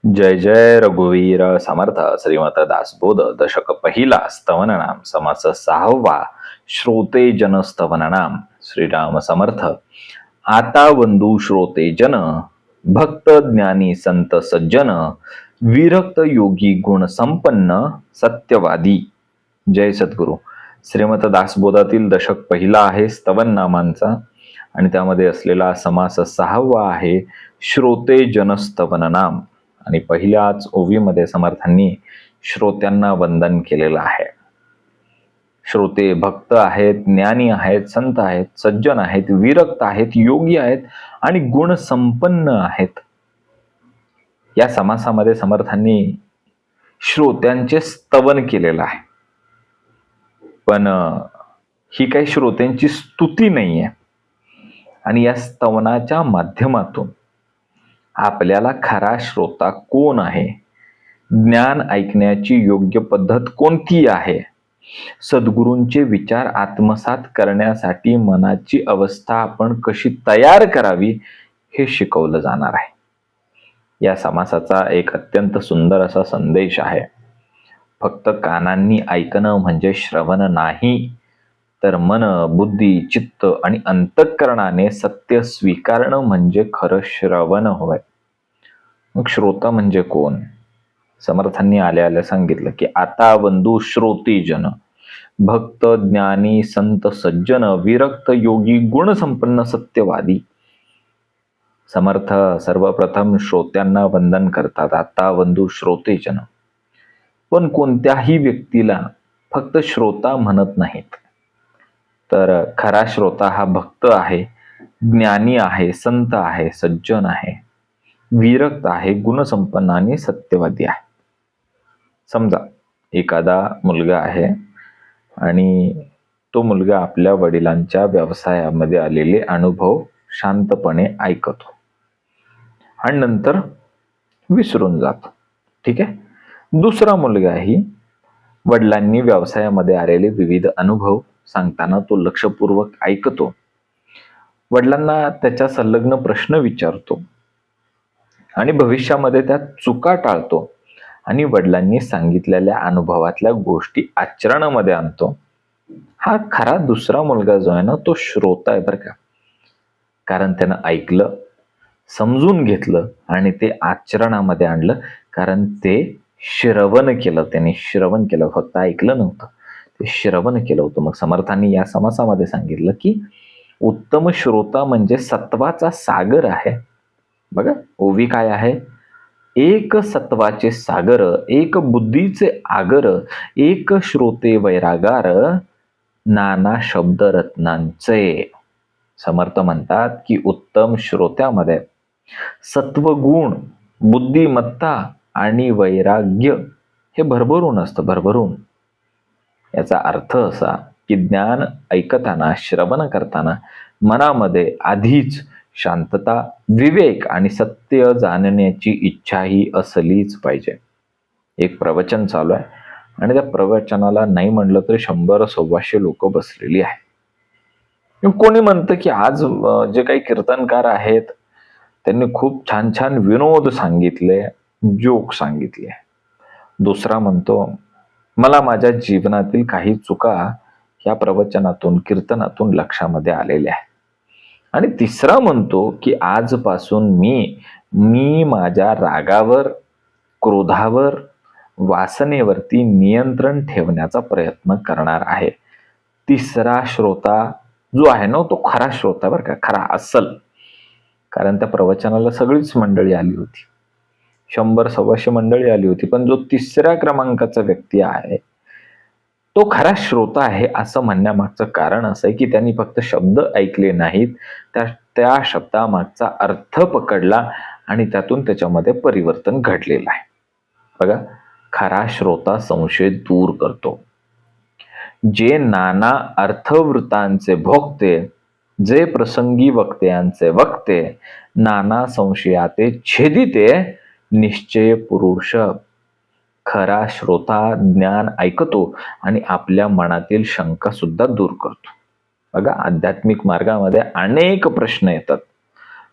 जय जय रघुवीर समर्थ श्रीमत दासबोध दशक पहिला स्तवन नाम समास सहावा श्रोते जन स्तवन नाम श्रीराम समर्थ. आता वंदू श्रोते जन भक्त ज्ञानी संत सज्जन विरक्त योगी गुण संपन्न सत्यवादी. जय सद्गुरु. श्रीमत दासबोधातील दशक पहिला आहे स्तवन नामांचा आणि त्यामध्ये असलेला समास सहावा आहे श्रोते जन स्तवन नाम. आणि पहिल्याच ओवीमध्ये समर्थांनी श्रोत्यांना वंदन केलेलं आहे. श्रोते भक्त आहेत, ज्ञानी आहेत, संत आहेत, सज्जन आहेत, विरक्त आहेत, योगी आहेत आणि गुण संपन्न आहेत. या समासामध्ये समर्थांनी श्रोत्यांचे स्तवन केलेलं आहे. पण ही काही श्रोत्यांची स्तुती नाहीये. आणि या स्तवनाच्या माध्यमातून आपल्याला खरा श्रोता कोण आहे, ज्ञान ऐकण्याची योग्य पद्धत कोणती आहे, सद्गुरूंचे विचार आत्मसात करण्यासाठी मनाची अवस्था आपण कशी तयार करावी हे शिकवलं जाणार आहे. या समासाचा एक अत्यंत सुंदर असा संदेश आहे. फक्त कानांनी ऐकणं म्हणजे श्रवण नाही, तर मन, बुद्धी, चित्त आणि अंतःकरणाने सत्य स्वीकारणं म्हणजे खरं श्रवण होय. मग श्रोता म्हणजे कोण? समर्थांनी आल्या सांगितलं की आता वंदू श्रोती जन भक्त ज्ञानी संत सज्जन विरक्त योगी गुण संपन्न सत्यवादी. समर्थ सर्वप्रथम श्रोत्यांना वंदन करतात. आता वंदू श्रोते जन. पण कोणत्याही व्यक्तीला फक्त श्रोता म्हणत नाहीत, तर खरा श्रोता हा भक्त आहे, ज्ञानी आहे, संत आहे, सज्जन आहे, विरक्त आहे, गुणसंपन्न आणि सत्यवादी आहे. समजा एखादा मुलगा आहे आणि तो मुलगा आपल्या वडिलांच्या व्यवसायामध्ये आलेले अनुभव शांतपणे ऐकतो आणि नंतर विसरून जातो. ठीक आहे. दुसरा मुलगाही वडिलांनी व्यवसायामध्ये आलेले विविध अनुभव सांगताना तो लक्षपूर्वक ऐकतो, वडिलांना त्याच्या संलग्न प्रश्न विचारतो आणि भविष्यामध्ये त्यात चुका टाळतो आणि वडिलांनी सांगितलेल्या अनुभवातल्या गोष्टी आचरणामध्ये आणतो. हा खरा दुसरा मुलगा जो आहे ना, तो श्रोता आहे बरं का. कारण त्यानं ऐकलं, समजून घेतलं आणि ते आचरणामध्ये आणलं. कारण ते श्रवण केलं, त्याने श्रवण केलं, फक्त ऐकलं नव्हतं, ते श्रवण केलं होतं. मग समर्थांनी या समासामध्ये सांगितलं की उत्तम श्रोता म्हणजे सत्वाचा सागर आहे. बघा ओवी काय आहे? एक सत्वाचे सागर, एक बुद्धीचे आगर, एक श्रोते वैरागार, नाना शब्द रत्नांचे. समर्थ म्हणतात की उत्तम श्रोत्यामध्ये सत्वगुण, बुद्धिमत्ता आणि वैराग्य हे भरभरून असतं, भरभरून. याचा अर्थ असा की ज्ञान ऐकताना, श्रवण करताना मनामध्ये आधीच शांतता, विवेक आणि सत्य जाणण्याची इच्छाही असलीच पाहिजे. एक प्रवचन चालू आहे आणि त्या प्रवचनाला नाही म्हणलं तरी 100-125 लोक बसलेली आहे. कोणी म्हणतं की आज जे काही कीर्तनकार आहेत त्यांनी खूप छान छान विनोद सांगितले, जोक सांगितले. दुसरा म्हणतो मला माझ्या जीवनातील काही चुका या प्रवचनातून, कीर्तनातून लक्षामध्ये आलेल्या आहेत. आणि तिसरा म्हणतो की आजपासून मी माझ्या रागावर, क्रोधावर, वासनेवरती नियंत्रण ठेवण्याचा प्रयत्न करणार आहे. तिसरा श्रोता जो आहे ना, तो खरा श्रोता बरं का, खरा अस्सल. कारण त्या प्रवचनाला सगळीच मंडळी आली होती, 100-125 मंडळी आली होती. पण जो तिसऱ्या क्रमांकाचा व्यक्ती आहे तो खरा श्रोता आहे असं म्हणण्यामागचं कारण असं आहे की त्यांनी फक्त शब्द ऐकले नाहीत, त्या शब्दामागचा अर्थ पकडला आणि त्यातून त्याच्यामध्ये परिवर्तन घडलेलं आहे. बघा, खरा श्रोता संशय दूर करतो. जे नाना अर्थवृत्तांचे भोगते, जे प्रसंगी वक्त्यांचे वक्ते, नाना संशयाते छेदिते, निश्चय पुरुष. खरा श्रोता ज्ञान ऐकतो आणि आपल्या मनातील शंका सुद्धा दूर करतो. बघा, आध्यात्मिक मार्गामध्ये अनेक प्रश्न येतात.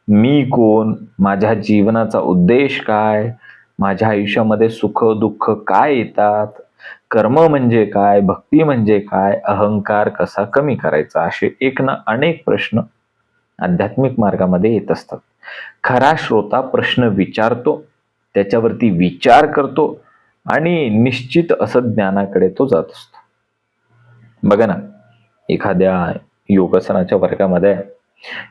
मी कोण? माझ्या जीवनाचा उद्देश काय? माझ्या आयुष्यामध्ये सुख दुःख काय येतात, कर्म म्हणजे काय, भक्ती म्हणजे काय, अहंकार कसा कमी करायचा, असे एक ना अनेक प्रश्न आध्यात्मिक मार्गामध्ये येत असतात. खरा श्रोता प्रश्न विचारतो, त्याच्यावरती विचार करतो आणि निश्चित असं ज्ञानाकडे तो जात असतो. बघा ना, एखाद्या योगासनाच्या वर्गामध्ये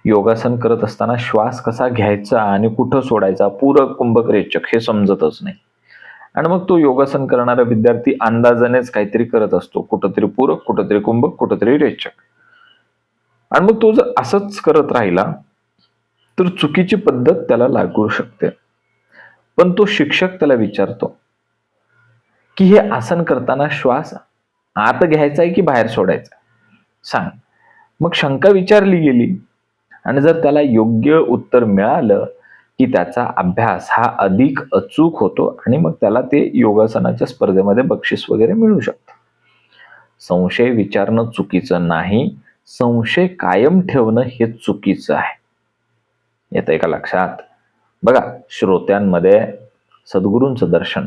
योगासन करत असताना श्वास कसा घ्यायचा आणि कुठं सोडायचा, पूरक कुंभक रेचक हे समजतच नाही. आणि मग तो योगासन करणारा विद्यार्थी अंदाजानेच काहीतरी करत असतो, कुठंतरी पूरक, कुठंतरी कुंभक, कुठंतरी रेचक. आणि मग तो जर असंच करत राहिला तर चुकीची पद्धत त्याला लागू शकते. पण तो शिक्षक त्याला विचारतो की हे आसन करताना श्वास आत घ्यायचा आहे की बाहेर सोडायचा, सांग. मग शंका विचारली गेली आणि जर त्याला योग्य उत्तर मिळालं की त्याचा अभ्यास हा अधिक अचूक होतो आणि मग त्याला ते योगासनाच्या स्पर्धेमध्ये बक्षीस वगैरे मिळू शकतं. संशय विचारणं चुकीचं नाही, संशय कायम ठेवणं हे चुकीचं आहे. येतंय का लक्षात? बघा, श्रोत्यांमध्ये सद्गुरूंचं दर्शन,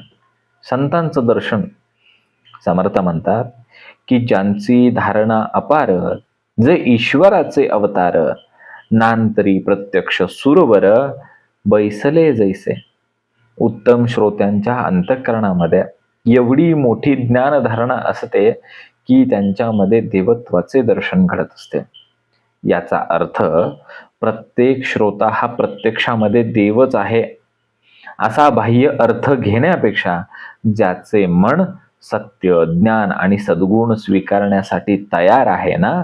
संतांचं दर्शन. समर्थ म्हणतात की ज्यांची धारणा अपार, जे ईश्वराचे अवतार, नांतरी प्रत्यक्ष सुरवर, बैसले जैसे. उत्तम श्रोत्यांच्या अंतःकरणामध्ये एवढी मोठी ज्ञानधारणा असते की त्यांच्यामध्ये देवत्वाचे दर्शन घडत असते. याचा अर्थ प्रत्येक श्रोता हा प्रत्यक्षामध्ये देवच आहे असा बाह्य अर्थ घेण्यापेक्षा ज्याचे मन सत्य, ज्ञान आणि सद्गुण स्वीकारण्यासाठी तयार आहे ना,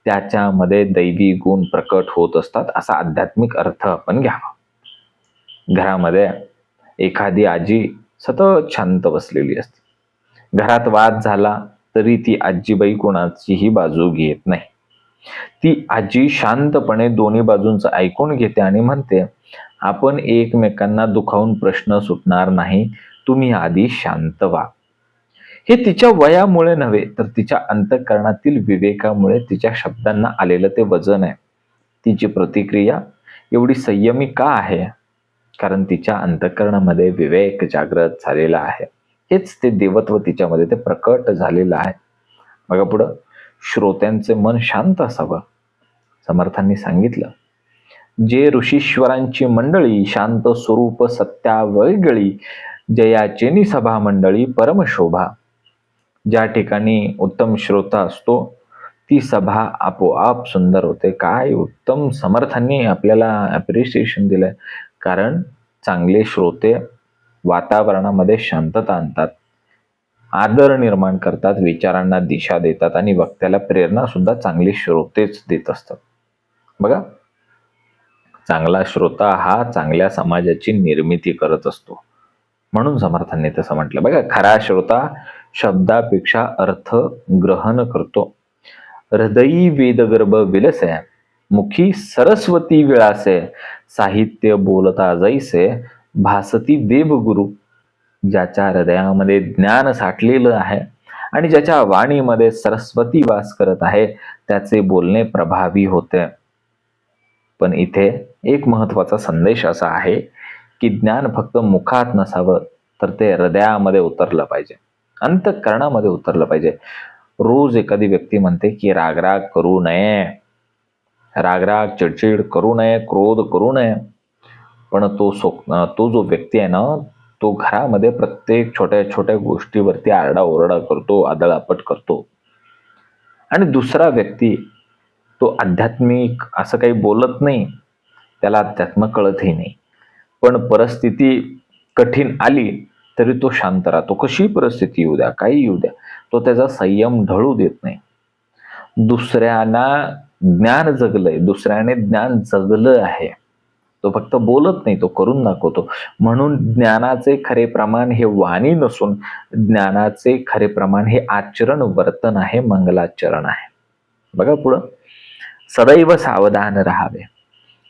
त्याच्यामध्ये दैवी गुण प्रकट होत असतात असा आध्यात्मिक अर्थ आपण घ्यावा. घरामध्ये एखादी आजी सतत शांत बसलेली असते. घरात वाद झाला तरी ती आजीबाई कोणाचीही बाजू घेत नाही. ती आजी शांतपणे दोन्ही बाजूंचं ऐकून घेते आणि म्हणते, आपण एकमेकांना दुखावून प्रश्न सुटणार नाही, तुम्ही आधी शांत व्हा. हे तिच्या वयामुळे नव्हे तर तिच्या अंतःकरणातील विवेकामुळे तिच्या शब्दांना आलेलं ते वजन आहे. तिची प्रतिक्रिया एवढी संयमी का आहे? कारण तिच्या अंतःकरणामध्ये विवेक जागृत झालेला आहे. हेच ते देवत्व तिच्यामध्ये ते प्रकट झालेलं आहे. बघा पुढं, श्रोत्यांचे मन शांत असावं. समर्थांनी सांगितलं, जे ऋषीश्वरांची मंडळी शांत स्वरूप सत्या वैगळी, जयाचेनी सभा मंडळी परमशोभा. ज्या ठिकाणी उत्तम श्रोता असतो ती सभा आपोआप सुंदर होते. काय उत्तम समर्थांनी आपल्याला अप्रिसिएशन दिलंय. कारण चांगले श्रोते वातावरणामध्ये शांतता आणतात, आदर निर्माण करतात, विचारांना दिशा देतात आणि वक्त्याला प्रेरणा सुद्धा चांगले श्रोतेच देत असतात. बघा, चांगला श्रोता हा चांगल्या समाजाची निर्मिती करत असतो. म्हणून समर्थांनी तसं म्हटलं. बघा, खरा श्रोता शब्दापेक्षा अर्थ ग्रहण करतो. हृदयी वेदगर्भ विलसे, मुखी सरस्वती विळासे, साहित्य बोलता जैसे, भासती देवगुरु. ज्याच्या हृदयामध्ये ज्ञान साठलेलं आहे आणि ज्याच्या वाणीमध्ये सरस्वती वास करत आहे त्याचे बोलणे प्रभावी होते. पण इथे एक महत्वाचा संदेश असा आहे की ज्ञान फक्त मुखात नसावं तर ते हृदयामध्ये उतरलं पाहिजे, अंतःकरणामध्ये उतरलं पाहिजे. रोज एखादी व्यक्ती म्हणते की रागराग करू नये, रागराग चिडचिड करू नये, क्रोध करू नये. पण तो जो व्यक्ती आहे ना, तो घरामध्ये प्रत्येक छोट्या छोट्या गोष्टीवरती आरडाओरडा करतो, आदळआपट करतो. आणि दुसरा व्यक्ती तो आध्यात्मिक असं काही बोलत नाही, त्याला अध्यात्म कळतही नाही, पण परिस्थिती कठीण आली तरी तो शांत राहतो. कशी परिस्थिती येऊ द्या, काही येऊ द्या, तो त्याचा संयम ढळू देत नाही. दुसऱ्यांना ज्ञान जगलंय, दुसऱ्याने ज्ञान जगलं आहे, तो फक्त बोलत नाही, तो करून दाखवतो. म्हणून ज्ञानाचे खरे प्रमाण हे वाणी नसून ज्ञानाचे खरे प्रमाण हे आचरण, वर्तन आहे, मंगलाचरण आहे. बघा पुढं, सदैव सावधान राहावे.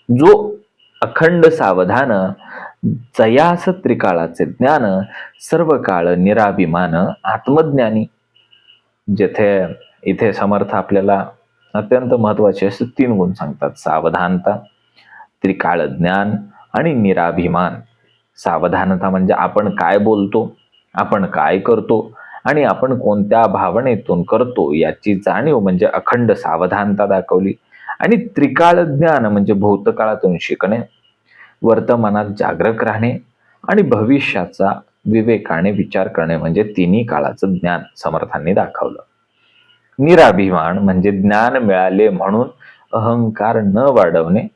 जो अखंड सावधान, जयास त्रिकाळाचे ज्ञान, सर्व काळ निराभिमान, आत्मज्ञानी. जेथे इथे समर्थ आपल्याला अत्यंत महत्वाचे असे 3 गुण सांगतात: सावधानता, त्रिकाळ ज्ञान आणि निराभिमान. सावधानता म्हणजे आपण काय बोलतो, आपण काय करतो आणि आपण कोणत्या भावनेतून करतो याची जाणीव म्हणजे अखंड सावधानता दाखवली. आणि त्रिकाळ ज्ञान म्हणजे भूतकाळातून शिकणे, वर्तमानात जागरूक राहणे आणि भविष्याचा विवेकाने विचार करणे म्हणजे तिन्ही काळाचं ज्ञान समर्थांनी दाखवलं. निराभिमान म्हणजे ज्ञान मिळाले म्हणून अहंकार न वाढवणे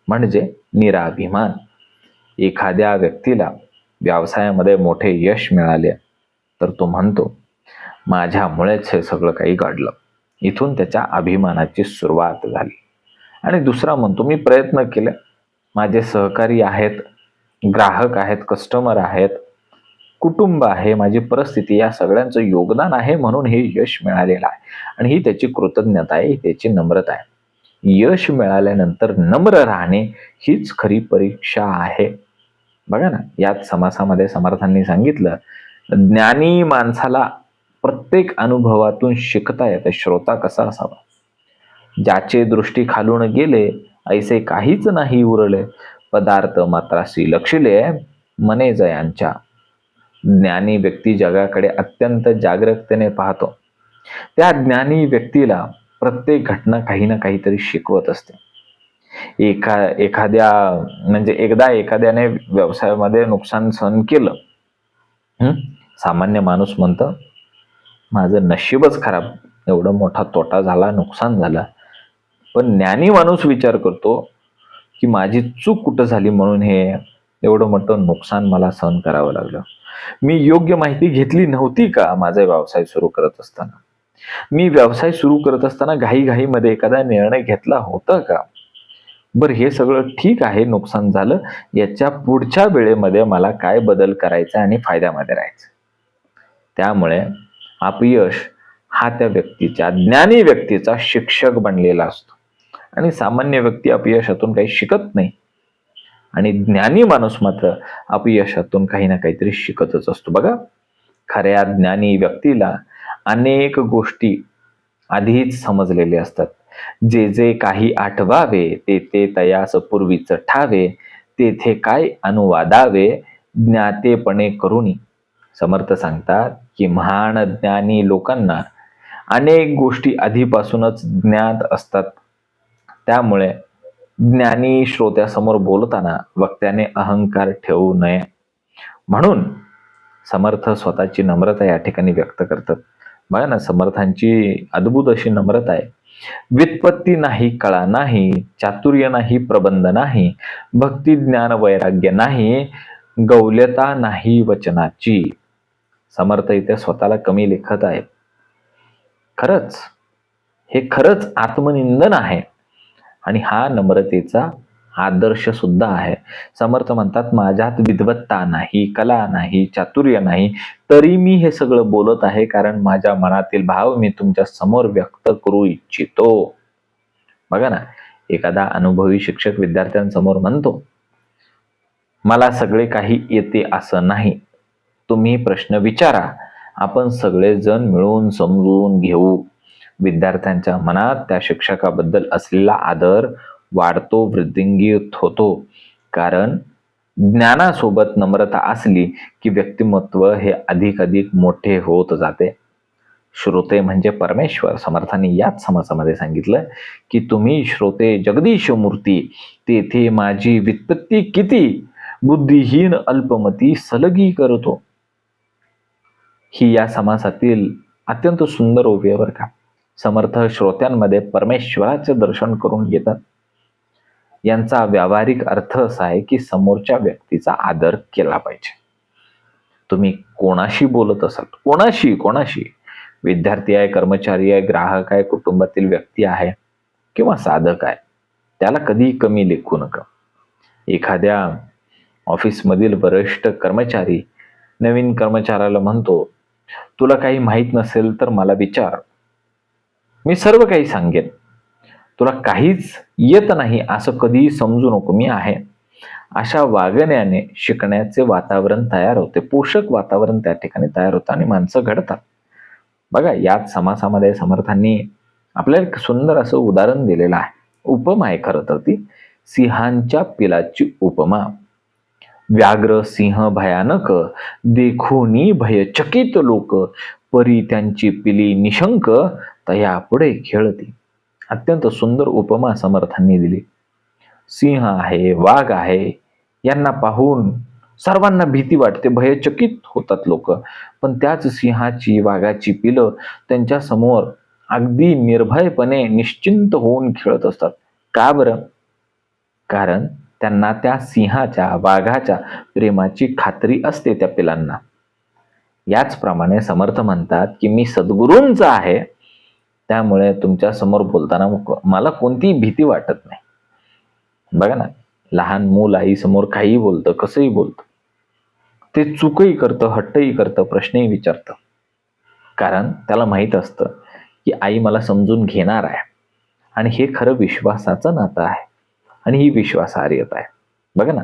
म्हणजे निराभिमान. एखाद्या व्यक्तीला व्यवसायामध्ये मोठे यश मिळाले तर तो म्हणतो, माझ्यामुळेच हे सगळं काही घडलं. इथून त्याच्या अभिमानाची सुरुवात झाली. आणि दुसरा म्हणतो, मी प्रयत्न केले, माझे सहकारी आहेत, ग्राहक आहेत, कस्टमर आहेत, कुटुंब आहे, माझी परिस्थिती, या सगळ्यांचं योगदान आहे म्हणून हे यश मिळालेलं आहे. आणि ही त्याची कृतज्ञता आहे, ही त्याची नम्रता आहे. यश मिळाल्यानंतर नम्र राहणे हीच खरी परीक्षा आहे. बघा ना, यात समासामध्ये समर्थांनी सांगितलं, ज्ञानी माणसाला प्रत्येक अनुभवातून शिकता येते. श्रोता कसा असावा? ज्याचे दृष्टी खालून गेले ऐसे काहीच नाही उरले, पदार्थ मात्रासी लक्षिले मने जयांच्या. ज्ञानी व्यक्ती जगाकडे अत्यंत जागरूकतेने पाहतो. त्या ज्ञानी व्यक्तीला प्रत्येक घटना काही ना काहीतरी शिकवत असते. एखाद्या म्हणजे एकदा एखाद्याने व्यवसायामध्ये नुकसान सहन केलं. सामान्य माणूस म्हणतं, माझं नशीबच खराब, एवढा मोठा तोटा झाला, नुकसान झालं. पण ज्ञानी माणूस विचार करतो की माझी चूक कुठं झाली म्हणून हे एवढं मोठं नुकसान मला सहन करावं लागलं. मी योग्य माहिती घेतली नव्हती का माझा व्यवसाय सुरू करत असताना? मी व्यवसाय सुरू करत असताना घाईघाईमध्ये एखादा निर्णय घेतला होता का? बरं, हे सगळं ठीक आहे, नुकसान झालं, याच्या पुढच्या वेळेमध्ये मला काय बदल करायचा आणि फायद्यामध्ये राहायचं. त्यामुळे अपयश हा त्या व्यक्तीच्या, ज्ञानी व्यक्तीचा शिक्षक बनलेला असतो. आणि सामान्य व्यक्ती अपयशातून काही शिकत नाही. आणि ज्ञानी माणूस मात्र अपयशातून काही ना काहीतरी शिकतच असतो. बघा, खऱ्या ज्ञानी व्यक्तीला अनेक गोष्टी आधीच समजलेले असतात. जे जे काही आठवावे ते ते तयास पूर्वीच ठावे, तेथे काय अनुवादावे ज्ञातेपणे करुणी. समर्थ सांगतात की महान ज्ञानी लोकांना अनेक गोष्टी आधीपासूनच ज्ञात असतात. त्यामुळे ज्ञानी श्रोत्यासमोर बोलताना वक्त्याने अहंकार ठेवू नये. म्हणून समर्थ स्वतःची नम्रता या ठिकाणी व्यक्त करतात. बघा ना, समर्थांची अद्भुत अशी नम्रता आहे. व्युत्पत्ती नाही, कळा नाही, चातुर्य नाही, प्रबंध नाही, भक्ती ज्ञान वैराग्य नाही, गौल्यता नाही वचनाची. समर्थ इथे स्वतःला कमी लेखत आहेत. खरंच हे खरंच आत्मनिंदन आहे आणि हा नम्रतेचा आदर्श सुद्धा आहे. समर्थ म्हणतात, माझ्यात विद्वत्ता नाही, कला नाही, चातुर्य नाही, तरी मी हे सगळं बोलत आहे कारण माझ्या मनातील भाव मी तुमच्या समोर व्यक्त करू इच्छितो. बघा ना, एखादा अनुभवी शिक्षक विद्यार्थ्यांसमोर म्हणतो, मला सगळे काही येते असं नाही, तुम्ही प्रश्न विचारा, आपण सगळेजण मिळून समजून घेऊ. विद्यार्थ्यांच्या मनात त्या शिक्षकाबद्दल असलेला आदर वाढतो, वृद्धिंगत होतो. कारण ज्ञानासोबत नम्रता असली की व्यक्तिमत्व हे अधिक मोठे होत जाते. श्रोते म्हणजे परमेश्वर. समर्थांनी याच समासामध्ये सांगितलं की तुम्ही श्रोते जगदीश मूर्ती, तेथे माझी व्युत्पत्ती किती, बुद्धिहीन अल्पमती सलगी करतो. ही या समासातील अत्यंत सुंदर ओवी आहे बरं का. समर्थ श्रोत्यांमध्ये परमेश्वराचे दर्शन करून घेतात. यांचा व्यावहारिक अर्थ असा आहे की समोरच्या व्यक्तीचा आदर केला पाहिजे. तुम्ही कोणाशी बोलत असाल, कोणाशी विद्यार्थी आहे, कर्मचारी आहे, ग्राहक आहे, कुटुंबातील व्यक्ती आहे किंवा साधक आहे, त्याला कधी कमी लेखू नका. एखाद्या ऑफिसमधील वरिष्ठ कर्मचारी नवीन कर्मचाऱ्याला म्हणतो, तुला काही माहीत नसेल तर मला विचार, मी सर्व काही सांगेन. तुला काहीच येत नाही असं कधी समजू नको, मी आहे. अशा वागण्याने शिकण्याचे वातावरण तयार होते, पोषक वातावरण त्या ठिकाणी तयार होतं आणि माणसं घडतात. बघा, याच समासामध्ये समर्थांनी आपल्याला एक सुंदर असं उदाहरण दिलेलं आहे. उपमा आहे खरं तर ती, सिंहांच्या पिलाची उपमा. व्याघ्र सिंह भयानक, देखोनी भयचकित लोक, परी त्यांची पिली निशंक, तया पुढे खेळती. अत्यंत सुंदर उपमा समर्थांनी दिली. सिंह आहे, वाघ आहे, यांना पाहून सर्वांना भीती वाटते, भयचकित होतात लोक. पण त्याच सिंहाची, वाघाची पिलं त्यांच्या समोर अगदी निर्भयपणे निश्चिंत होऊन खेळत असतात. का बरं? कारण त्यांना त्या सिंहाच्या, वाघाच्या प्रेमाची खात्री असते त्या पिलांना. याचप्रमाणे समर्थ म्हणतात की मी सद्गुरूंचा आहे, त्यामुळे तुमच्या समोर बोलताना मला कोणतीही भीती वाटत नाही. बघा ना, लहान मूल आई समोर काहीही बोलतं, कसंही बोलतं, ते चूकही करतं, हट्टही करतं, प्रश्नही विचारतं. कारण त्याला माहीत असतं की आई मला समजून घेणार आहे. आणि हे खरं विश्वासाचं नातं आहे आणि ही विश्वासार्हता आहे. बघा ना,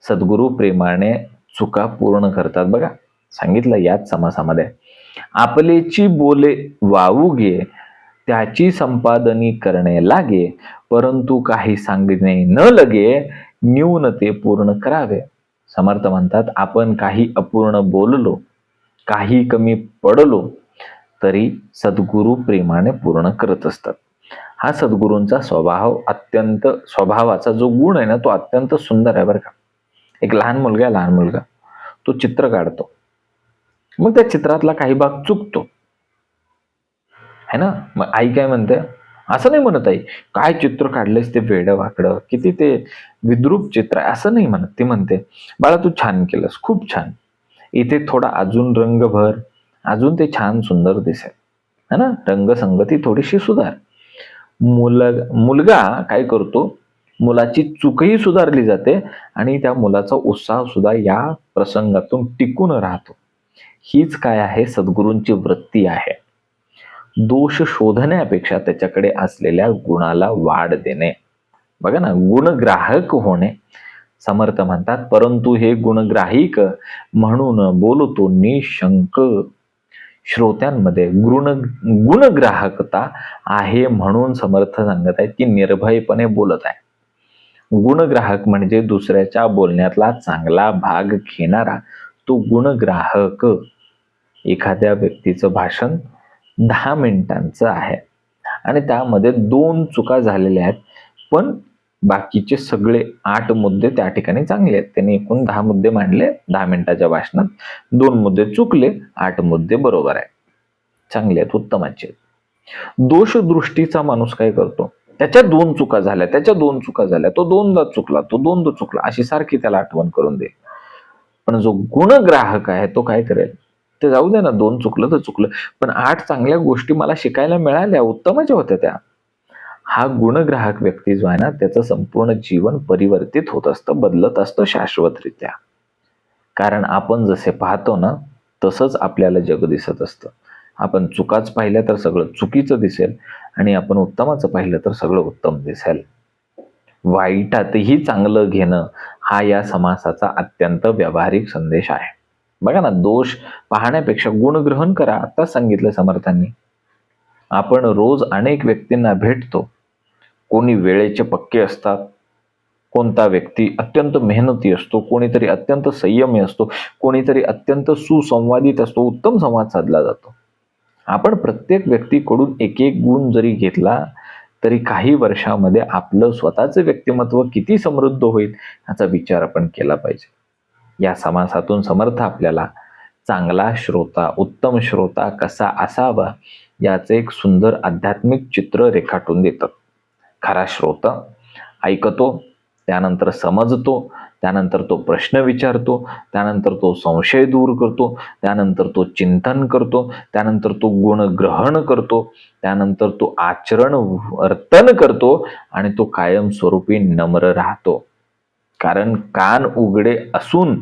सद्गुरू प्रेमाने चुका पूर्ण करतात. बघा, सांगितलं याच समासामध्ये, आपलेची बोले वावुगे, त्याची संपादनी करणे लागे, परंतु काही सांगणे न लगे, न्यून ते पूर्ण करावे. समर्थ म्हणतात, आपण काही अपूर्ण बोललो, काही कमी पडलो, तरी सद्गुरू प्रेमाने पूर्ण करत असतात. हा सद्गुरूंचा स्वभावाचा जो गुण आहे ना, तो अत्यंत सुंदर आहे बरं का. एक लहान मुलगा तो चित्र काढतो, मग त्या चित्रातला काही भाग चुकतो है ना. मग आई काय म्हणते, असं नाही म्हणत आई, काय चित्र काढलेस ते वेडं वाकडं, किती ते विद्रूप चित्र आहे, असं नाही म्हणत. ती म्हणते, बाळा तू छान केलंस, खूप छान, इथे थोडा अजून रंग भर, अजून ते छान सुंदर दिसेल है ना, रंगसंगती थोडीशी सुधार. मुलगा काय करतो, मुलाची चूकही सुधारली जाते आणि त्या मुलाचा उत्साह सुद्धा या प्रसंगातून टिकून राहतो. हीच काय आहे, सद्गुरूंची वृत्ती आहे. दोष शोधण्यापेक्षा त्याच्याकडे असलेल्या गुणाला वाढ देणे. बघा ना, गुणग्राहक होणे. समर्थ म्हणतात, परंतु हे गुणग्राहिक म्हणून बोलतो निशंक. श्रोत्यांमध्ये गुणग्राहकता आहे म्हणून समर्थ सांगत आहेत की निर्भयपणे बोलत आहे. गुणग्राहक म्हणजे दुसऱ्याच्या बोलण्यातला चांगला भाग घेणारा तो गुणग्राहक. एखाद्या व्यक्तीचं भाषण 10 मिनिटांचं आहे आणि त्यामध्ये 2 चुका झालेल्या आहेत, पण बाकीचे सगळे 8 मुद्दे त्या ठिकाणी चांगले आहेत. त्यांनी एकूण 10 मुद्दे मांडले 10 मिनिटाच्या भाषणात, 2 मुद्दे चुकले, 8 मुद्दे बरोबर आहेत, चांगले आहेत, उत्तमाचे. दोष दृष्टीचा माणूस काय करतो, त्याच्या 2 चुका झाल्या, त्याच्या 2 चुका झाल्या, तो 2दा चुकला, तो 2दा चुकला, अशी सारखी त्याला आठवण करून दे. पण जो गुणग्राहक आहे तो काय करेल, ते जाऊ दे ना, 2 चुकलं तर चुकलं, पण 8 चांगल्या गोष्टी मला शिकायला मिळाल्या, उत्तमाच्या होत्या त्या. हा गुणग्राहक व्यक्ती जो आहे ना, त्याचं संपूर्ण जीवन परिवर्तित होत असतं, बदलत असतं शाश्वतरित्या. कारण आपण जसे पाहतो ना, तसंच आपल्याला जग दिसत असतं. आपण चुकाच पाहिल्या तर सगळं चुकीचं दिसेल आणि आपण उत्तमाचं पाहिलं तर सगळं उत्तम दिसेल. वाईटातही चांगलं घेणं हा या समासाचा अत्यंत व्यावहारिक संदेश आहे. बघा ना, दोष पाहण्यापेक्षा गुणग्रहण करा. आताच सांगितलं समर्थांनी. आपण रोज अनेक व्यक्तींना भेटतो. कोणी वेळेचे पक्के असतात, कोणता व्यक्ती अत्यंत मेहनती असतो, कोणीतरी अत्यंत संयमी असतो, कोणीतरी अत्यंत सुसंवादित असतो, उत्तम संवाद साधला जातो. आपण प्रत्येक व्यक्तीकडून एक एक गुण जरी घेतला तरी काही वर्षामध्ये आपलं स्वतःचं व्यक्तिमत्व किती समृद्ध होईल याचा विचार आपण केला पाहिजे. या समासातून समर्थ आपल्याला चांगला श्रोता, उत्तम श्रोता कसा असावा याचे एक सुंदर आध्यात्मिक चित्र रेखाटून देतात. खरा श्रोता ऐकतो, त्यानंतर समजतो, त्यानंतर तो प्रश्न विचारतो, त्यानंतर तो संशय दूर करतो, त्यानंतर तो चिंतन करतो, त्यानंतर तो गुणग्रहण करतो, त्यानंतर तो आचरण वर्तन करतो आणि तो कायमस्वरूपी नम्र राहतो. कारण कान उघडे असून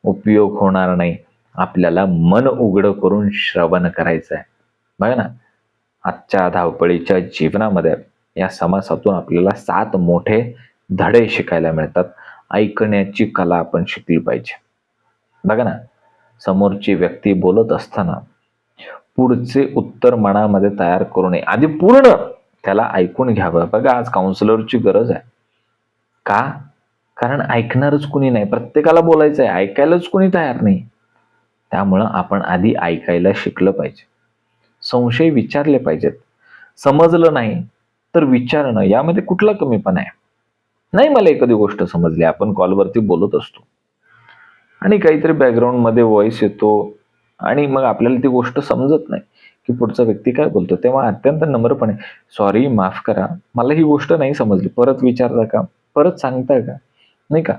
उपयोग होणार नाही, आपल्याला मन उघडं करून श्रवण करायचं आहे. बघा ना, आजच्या धावपळीच्या जीवनामध्ये या समासातून आपल्याला 7 मोठे धडे शिकायला मिळतात. ऐकण्याची कला आपण शिकली पाहिजे. बघा ना, समोरची व्यक्ती बोलत असताना पुढचे उत्तर मनामध्ये तयार करू नये, आधी पूर्ण त्याला ऐकून घ्यावं. बघा, आज काउन्सिलरची गरज आहे. का? कारण ऐकणारच कुणी नाही. प्रत्येकाला बोलायचं आहे, ऐकायलाच कुणी तयार नाही. त्यामुळं आपण आधी ऐकायला शिकलं पाहिजे. संशय विचारले पाहिजेत. समजलं नाही तर विचारणं यामध्ये कुठला कमीपणा आहे? नाही मला एखादी गोष्ट समजली, आपण कॉलवरती बोलत असतो आणि काहीतरी बॅकग्राऊंडमध्ये व्हॉइस येतो आणि मग आपल्याला ती गोष्ट समजत नाही की पुढचा व्यक्ती काय बोलतो, तेव्हा अत्यंत नम्रपणे सॉरी, माफ करा, मला ही गोष्ट नाही समजली, परत विचारता का, परत सांगता का, नाही का,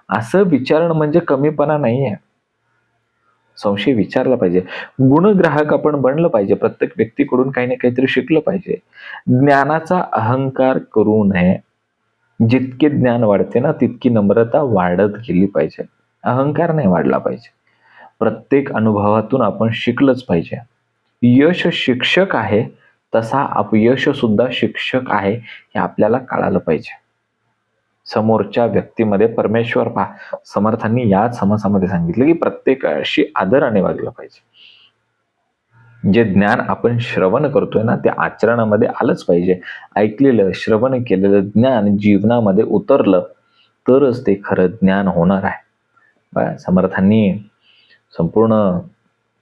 असं विचारणं म्हणजे कमीपणा नाही आहे. संशय विचारला पाहिजे. गुणग्राहक आपण बनलं पाहिजे. प्रत्येक व्यक्तीकडून काही ना काहीतरी शिकलं पाहिजे. ज्ञानाचा अहंकार करू नये. जितके ज्ञान वाढते ना तितकी नम्रता वाढत गेली पाहिजे. अहंकार नाही वाढला पाहिजे. प्रत्येक अनुभवातून आपण शिकलंच पाहिजे. यश शिक्षक आहे तसा अपयश सुद्धा शिक्षक आहे हे आपल्याला कळालं पाहिजे. समोरच्या व्यक्तीमध्ये परमेश्वर पहा. समर्थांनी याच समासामध्ये सांगितलं की प्रत्येकाशी आदराने वागलं पाहिजे. जे ज्ञान आपण श्रवण करतोय ना ते आचरणामध्ये आलंच पाहिजे. ऐकलेलं श्रवण केलेलं ज्ञान जीवनामध्ये उतरलं तरच ते खरं ज्ञान होणार आहे. बघा समर्थांनी संपूर्ण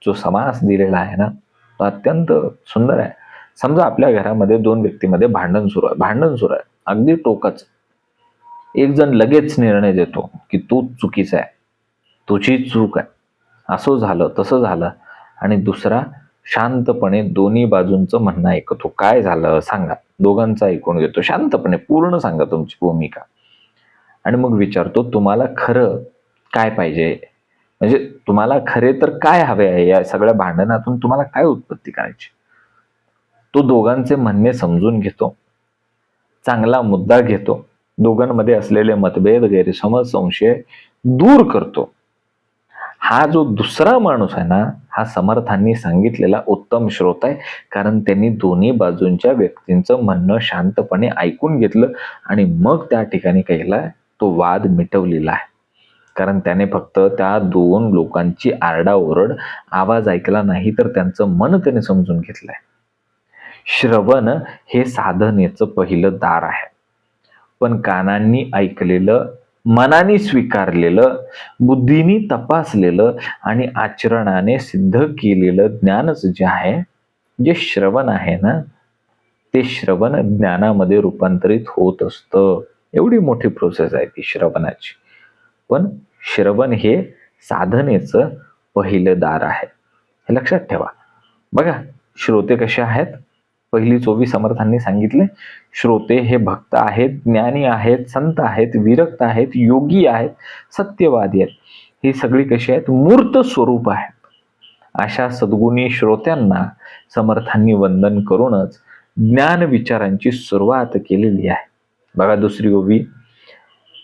जो समास दिलेला आहे ना तो अत्यंत सुंदर आहे. समजा आपल्या घरामध्ये दोन व्यक्तीमध्ये भांडण सुरू आहे अगदी टोकाच. एक जण लगेच निर्णय देतो की तू चुकीचा आहे, तुझी चूक आहे, असं झालं तसं झालं, आणि दुसरा शांतपणे दोन्ही बाजूंचं म्हणणं ऐकतो. काय झालं सांगा, दोघांचं ऐकून घेतो शांतपणे, पूर्ण सांगा तुमची भूमिका, आणि मग विचारतो तुम्हाला खरं काय पाहिजे, म्हणजे तुम्हाला खरे तर काय हवे आहे, या सगळ्या भांडणातून तुम्हाला काय उत्पत्ती करायची. तो दोघांचे म्हणणे समजून घेतो, चांगला मुद्दा घेतो, दोघांमध्ये असलेले मतभेद, गैरसमज, संशय दूर करतो. हा जो दुसरा माणूस आहे ना हा समर्थांनी सांगितलेला उत्तम श्रोत आहे. कारण त्यांनी दोन्ही बाजूंच्या व्यक्तींचं म्हणणं शांतपणे ऐकून घेतलं आणि मग त्या ठिकाणी केला तो वाद मिटवलेला आहे. कारण त्याने फक्त त्या दोन लोकांची आरडाओरड आवाज ऐकला नाही तर त्यांचं मन त्याने समजून घेतलंय. श्रवण हे साधनेचं पहिलं दार आहे. पण कानांनी ऐकलेलं, मनाने स्वीकारलेलं, बुद्धीने तपासलेलं आणि आचरणाने सिद्ध केलेलं ज्ञानच जे आहे, जे श्रवण आहे ना ते श्रवण ज्ञानामध्ये रूपांतरित होत असतं. एवढी मोठी प्रोसेस आहे ती श्रवणाची. पण श्रवण हे साधनेचं पहिलं दार आहे, हे लक्षात ठेवा. बघा श्रोते कसे आहेत, पहिली 24 समर्थांनी सांगितले. श्रोते हे भक्त आहेत, ज्ञानी आहेत, संत आहेत, विरक्त आहेत, योगी आहेत, सत्यवादी आहेत. ही सगळी कशी आहेत, मूर्त स्वरूप आहेत. अशा सद्गुणी श्रोत्यांना समर्थांनी वंदन करूनच ज्ञान विचारांची सुरुवात केलेली आहे. बघा दुसरी ओवी,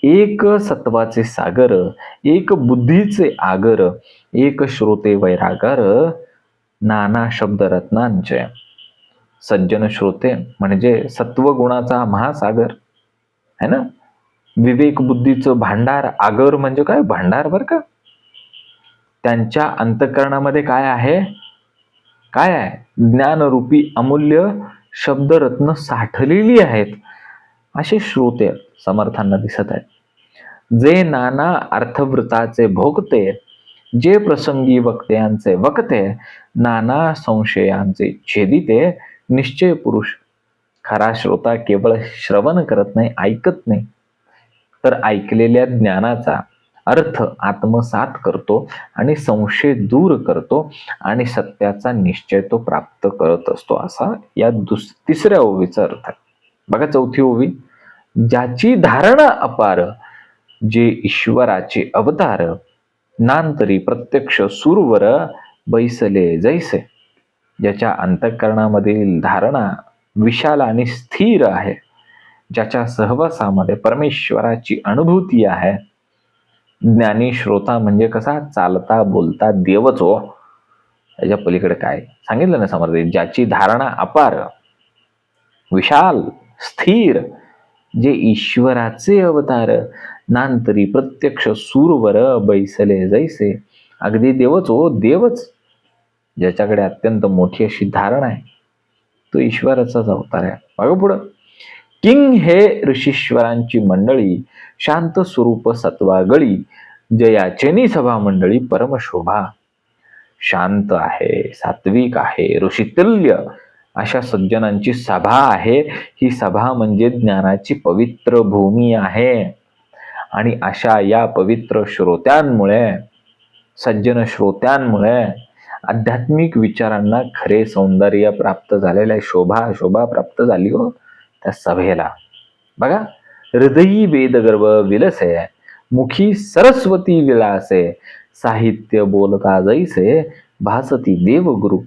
एक सत्वाचे सागर, एक बुद्धीचे आगर, एक श्रोते वैरागर, नाना शब्द रत्नांचे. सज्जन श्रोते म्हणजे सत्वगुणाचा महासागर है ना. विवेक बुद्धीचं भांडार, आगर म्हणजे काय, भांडार बर का. त्यांच्या अंतःकरणामध्ये काय आहे, काय आहे, ज्ञानरूपी अमूल्य शब्दरत्न साठलेली आहेत. असे श्रोते समर्थांना दिसत आहेत. जे नाना अर्थवृत्ताचे भोगते, जे प्रसंगी वक्त्यांचे वक्ते, नाना संशयांचे छेदिते, निश्चय पुरुष. खरा श्रोता केवळ श्रवण करत नाही, ऐकत नाही, तर ऐकलेल्या ज्ञानाचा अर्थ आत्मसात करतो आणि संशय दूर करतो आणि सत्याचा निश्चय तो प्राप्त करत असतो. असा या तिसऱ्या ओवीचा अर्थ आहे. बघा चौथी ओवी, ज्याची धारणा अपार, जे ईश्वराचे अवतार, नांतरी प्रत्यक्ष सुरवर बैसले जैसे. ज्याच्या अंतःकरणामधील धारणा विशाल आणि स्थिर आहे, ज्याच्या सहवासामध्ये परमेश्वराची अनुभूती आहे. ज्ञानी श्रोता म्हणजे कसा, चालता बोलता देवच हो, याच्या पलीकडे काय सांगितलं ना समर्थ. ज्याची धारणा अपार, विशाल, स्थिर, जे ईश्वराचे अवतार, नांतरी प्रत्यक्ष सूरवर बैसले जैसे. अगदी देवच हो, देवच. ज्याच्याकडे अत्यंत मोठी अशी धारणा आहे तो ईश्वराचाच अवतार आहे. बघा पुढं, किंग हे ऋषीश्वरांची मंडळी, शांत स्वरूप सत्वागळी, जयाचेनी सभा मंडळी परमशोभा. शांत आहे, सात्विक आहे, ऋषितुल्य अशा सज्जनांची सभा आहे. ही सभा म्हणजे ज्ञानाची पवित्र भूमी आहे. आणि अशा या पवित्र श्रोत्यांमुळे, सज्जन श्रोत्यांमुळे आध्यात्मिक विचारांना खरे सौंदर्य प्राप्त झालेले, शोभा प्राप्त झाली हो त्या सभेला. बघा, हृदयी वेदगर्भ विलसे, मुखी सरस्वती विलासे, साहित्य बोलता जैसे भासती देवगुरु.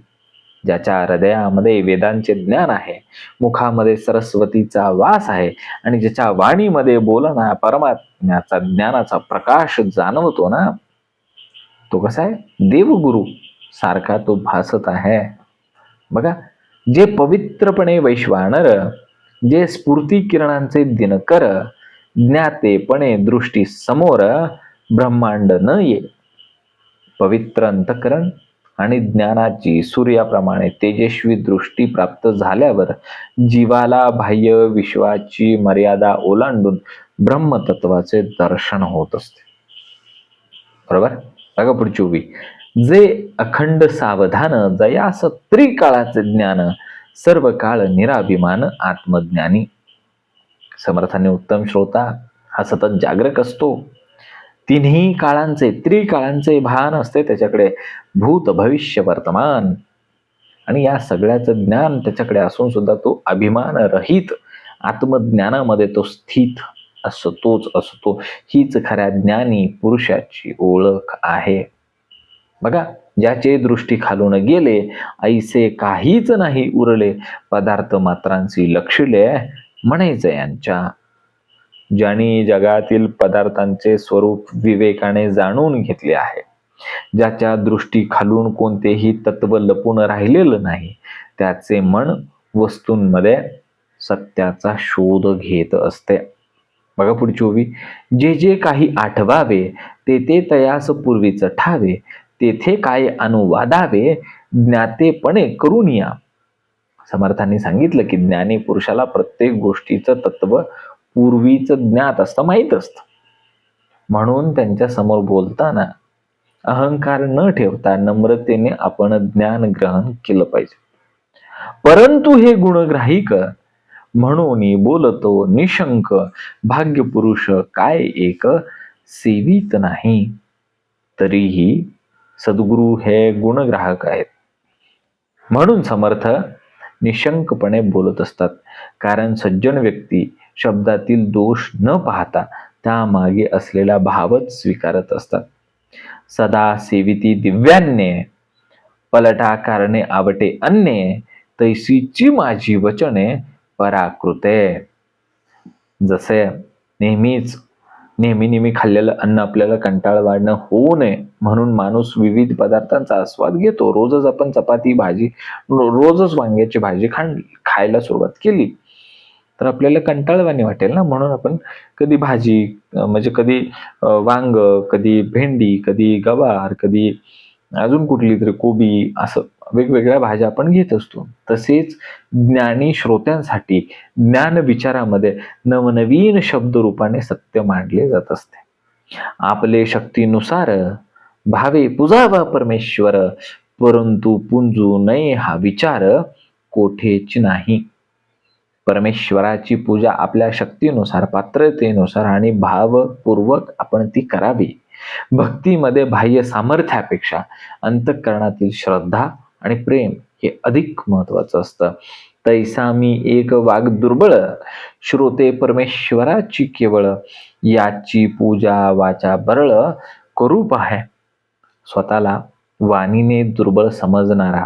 ज्याच्या हृदयामध्ये वेदांचे ज्ञान आहे, मुखामध्ये सरस्वतीचा वास आहे आणि ज्याच्या वाणीमध्ये बोलना परमात्म्याचा ज्ञानाचा प्रकाश जाणवतो ना, तो कसा आहे? देवगुरु सारखा तो भासत आहे. बघा, जे पवित्रपणे वैश्वानर, जे स्फूर्ती किरणांचे दिनकर, ज्ञातेपणे दृष्टी समोर ब्रह्मांड न ये. पवित्र अंतकरण आणि ज्ञानाची सूर्याप्रमाणे तेजस्वी दृष्टी प्राप्त झाल्यावर जीवाला बाह्य विश्वाची मर्यादा ओलांडून ब्रह्मतत्वाचे दर्शन होत असते. बरोबर? बघा पुढची उभी. जे अखंड सावधान, जयास त्रिकाळाचे ज्ञान, सर्व काळ निराभिमान आत्मज्ञानी. समर्थाने उत्तम श्रोता हा सतत जागरक असतो. तिन्ही काळांचे, त्रिकाळांचे भान असते त्याच्याकडे, भूत भविष्य वर्तमान. आणि या सगळ्याचं ज्ञान त्याच्याकडे असून सुद्धा तो अभिमान रहित आत्मज्ञानामध्ये तो स्थित असतोच असतो. हीच खऱ्या ज्ञानी पुरुषाची ओळख आहे. बघा, ज्याचे दृष्टी खालून गेले, ऐसे काहीच नाही उरले, पदार्थ मात्रांची लक्षिले म्हणायचं यांच्या. ज्यांनी जगातील पदार्थांचे स्वरूप विवेकाने जाणून घेतले आहे, ज्याच्या दृष्टी खालून कोणतेही तत्व लपून राहिलेलं नाही, त्याचे मन वस्तूंमध्ये सत्याचा शोध घेत असते. बघा पुढची ओवी. जे जे काही आठवावे, ते ते तयास पूर्वीच ठावे, तेथे काय अनुवादावे, ज्ञातेपणे करून या. समर्थांनी सांगितलं की ज्ञानी पुरुषाला प्रत्येक गोष्टीचं तत्व पूर्वीच ज्ञात असतं, माहीत असतं. म्हणून त्यांच्या समोर बोलताना अहंकार न ठेवता नम्रतेने आपण ज्ञान ग्रहण केलं पाहिजे. परंतु हे गुणग्राहिक म्हणून बोलतो निशंक, भाग्य पुरुष काय एक सेवित नाही. तरीही सद्गुरु हे गुणग्राहक आहेत, म्हणून समर्थ निशंकपणे बोलत असतात. कारण सज्जन व्यक्ती शब्दातील दोष न पाहता त्यामागे असलेला भावच स्वीकारत असतात. सदा सेविती दिव्यान्ने, पलटा कारणे आवटे अन्ये, तैसीची माझी वचने पराकृते. जसे नेहमी खाल्लेलं अन्न आपल्याला कंटाळवाणं होऊ नये म्हणून माणूस विविध पदार्थांचा आस्वाद घेतो. रोजच आपण चपाती भाजी, रोजच वांग्याची भाजी खायला सुरुवात केली तर आपल्याला कंटाळवाणी वाटेल ना. म्हणून आपण कधी भाजी, म्हणजे कधी वांग, कधी भेंडी, कधी गवार, कधी अजून कुठली तरी कोबी, असं वेगवेगळ्या भाज्या आपण घेत असतो. तसेच ज्ञानी श्रोत्यांसाठी ज्ञान विचारामध्ये नवनवीन शब्द रूपाने सत्य मांडले जात असते. आपले शक्तीनुसार भावे पूजावा परमेश्वर, परंतु पुंजू नये हा विचार कोठेच नाही. परमेश्वराची पूजा आपल्या शक्तीनुसार, पात्रतेनुसार आणि भावपूर्वक आपण ती करावी. भक्तीमध्ये बाह्य सामर्थ्यापेक्षा अंतःकरणातील श्रद्धा आणि प्रेम हे अधिक महत्वाचं असतं. तैसा मी एक वाग दुर्बळ, श्रोते परमेश्वराची केवळ, याची पूजा वाचा बरळ करू पाहे. स्वतःला वाणीने दुर्बळ समजणारा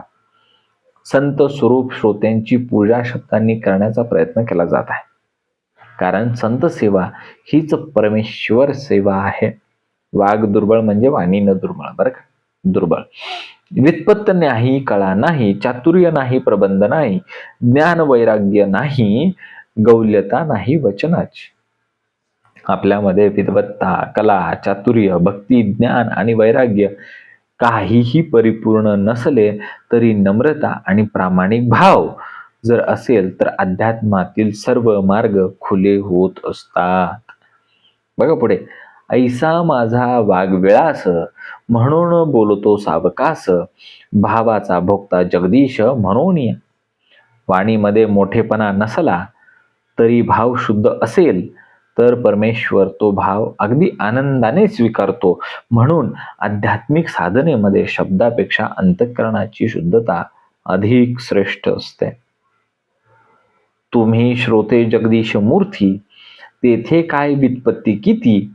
संत स्वरूप श्रोत्यांची पूजा शब्दांनी करण्याचा प्रयत्न केला जात आहे. कारण संत सेवा हीच परमेश्वर सेवा आहे. वाघ दुर्बळ म्हणजे वाणी न दुर्बळ, बरं का, दुर्बळ. व्युत्पत्त नाही, कळा नाही, चातुर्य नाही, प्रबंध नाही, ज्ञान वैराग्य नाही, गौल्यता नाही वचनाची. आपल्यामध्ये विद्वत्ता, कला, चातुर्य, भक्ती, ज्ञान आणि वैराग्य काहीही परिपूर्ण नसले तरी नम्रता आणि प्रामाणिक भाव जर असेल तर अध्यात्मातील सर्व मार्ग खुले होत असतात. बघा पुढे, ऐसा माझा वाघविळास म्हणून बोलतो सावकास, भावाचा भोगता जगदीश म्हणून. वाणीमध्ये मोठेपणा नसला तरी भाव शुद्ध असेल तर परमेश्वर तो भाव अगदी आनंदाने स्वीकारतो. म्हणून आध्यात्मिक साधनेमध्ये शब्दापेक्षा अंतःकरणाची शुद्धता अधिक श्रेष्ठ असते. तुम्ही श्रोते जगदीश मूर्ती, तेथे काय वित्पत्ती किती,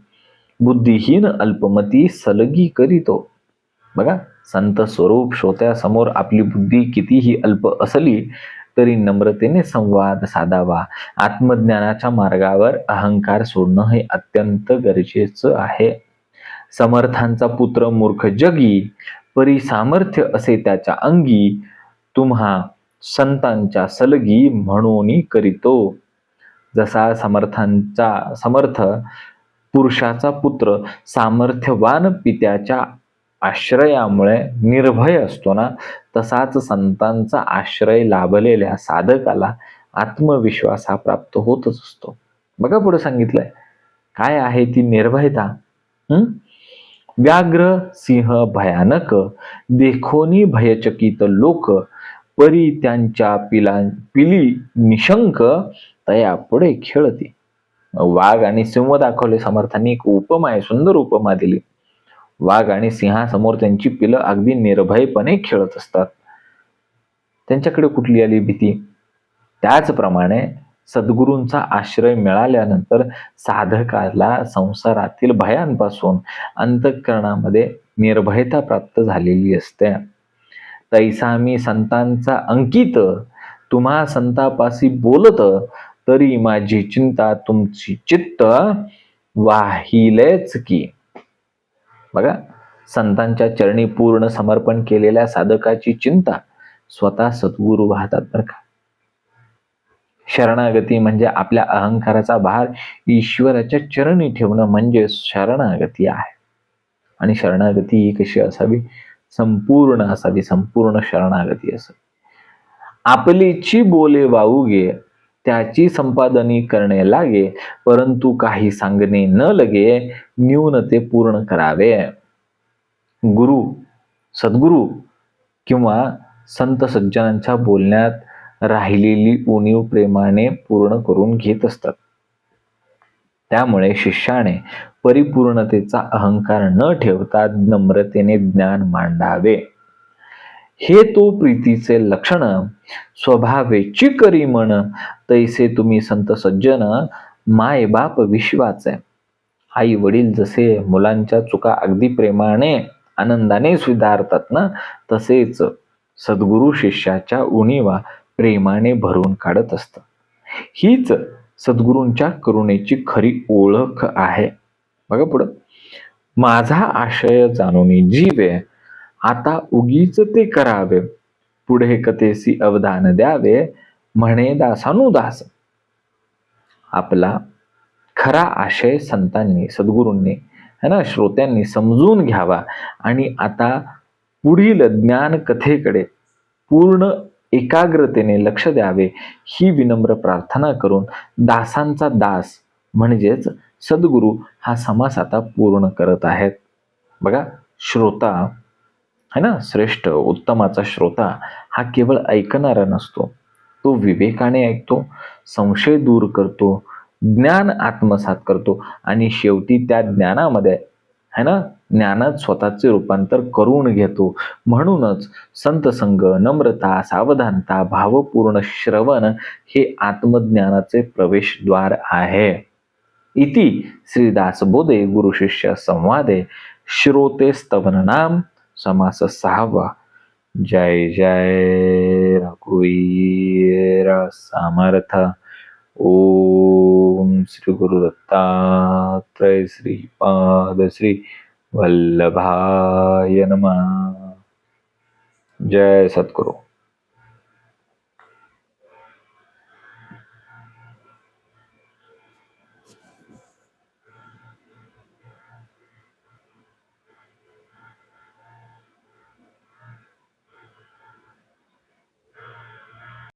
बुद्धिहीन अल्पमती सलगी करीतो. बघा, संत स्वरूप श्रोत्यासमोर आपली बुद्धी कितीही अल्प असली तरी नम्रतेने संवाद साधावा. आत्मज्ञानाच्या मार्गावर अहंकार सोडणं हे अत्यंत गरजेचं आहे. समर्थांचा पुत्र मूर्ख जगी, परी सामर्थ्य असे त्याच्या अंगी, तुम्हा संतांच्या सलगी म्हणून करीतो. जसा समर्थ पुरुषाचा पुत्र सामर्थ्यवान पित्याच्या आश्रयामुळे निर्भय असतो ना, तसाच संतांचा आश्रय लाभलेल्या साधकाला आत्मविश्वास हा प्राप्त होतच असतो. बघा पुढे सांगितलंय काय आहे ती निर्भयता. व्याघ्र सिंह भयानक, देखोनी भयचकित लोक, परी त्यांच्या पिली निशंक, तया पुढे खेळती. वाघ आणि सिंह दाखवले समर्थांनी, एक उपमा आहे, सुंदर उपमा दिली. वाघ आणि सिंहासमोर त्यांची पिलं अगदी निर्भयपणे खेळत असतात. त्यांच्याकडे कुठली आली भीती. त्याचप्रमाणे सद्गुरूंचा आश्रय मिळाल्यानंतर साधकाला संसारातील भयांपासून अंतःकरणामध्ये निर्भयता प्राप्त झालेली असते. तैसा मी संतांचा अंकित, तुम्हा संतापासी बोलत, तरी माझी चिंता तुमची चित्त वाहिलेच की. बघा, संतांच्या चरणी पूर्ण समर्पण केलेल्या साधकाची चिंता स्वतः सद्गुरू वाहतात बरं का. शरणागती म्हणजे आपल्या अहंकाराचा भार ईश्वराच्या चरणी ठेवणं म्हणजे शरणागती आहे. आणि शरणागती ही कशी असावी, संपूर्ण असावी, संपूर्ण शरणागती असावी. आपलीची बोले वाऊगे, त्याची संपादनी करणे लागे, परंतु काही सांगणे न लगे, न्यून ते पूर्ण करावे. गुरु, सद्गुरु किंवा संत सज्जनांच्या बोलण्यात राहिलेली उणीव प्रेमाने पूर्ण करून घेत असतात. त्यामुळे शिष्याने परिपूर्णतेचा अहंकार न ठेवता नम्रतेने ज्ञान मांडावे. हे तो प्रीतीचे लक्षण, स्वभावेची करी म्हण, तैसे तुम्ही संत सज्जन, माय बाप विश्वाचे. आई वडील जसे मुलांच्या चुका अगदी प्रेमाने आनंदाने स्वीकारतात ना, तसेच सद्गुरु शिष्याच्या उणीवा प्रेमाने भरून काढत असतात. हीच सद्गुरूंच्या करुणेची खरी ओळख आहे. बघा पुढं, माझा आशय जाणून जीवे, आता उगीच ते करावे, पुढे कथेसी अवधान द्यावे, म्हणे दासानुदास. आपला खरा आशय संतांनी, सद्गुरूंनी है ना, श्रोत्यांनी समजून घ्यावा आणि आता पुढील ज्ञान कथेकडे पूर्ण एकाग्रतेने लक्ष द्यावे, ही विनम्र प्रार्थना करून दासांचा दास म्हणजेच सद्गुरू हा समास आता पूर्ण करत आहेत. बघा, श्रोता है ना, श्रेष्ठ उत्तमाचा श्रोता हा केवळ ऐकणारा नसतो, तो विवेकाने ऐकतो, संशय दूर करतो, ज्ञान आत्मसात करतो आणि शेवटी त्या ज्ञानामध्ये है ना, ज्ञानात स्वतःचे रूपांतर करून घेतो. म्हणूनच संत संग, नम्रता, सावधानता, भावपूर्ण श्रवण हे आत्मज्ञानाचे प्रवेशद्वार आहे. इति श्रीदासबोधे गुरुशिष्य संवादे श्रोते स्तवन नाम समास 6वा. जय जय रघुवीर समर्थ. ओम श्री गुरु दत्तात्रय श्रीपाद श्री वल्लभाय नमः. जय सद्गुरु.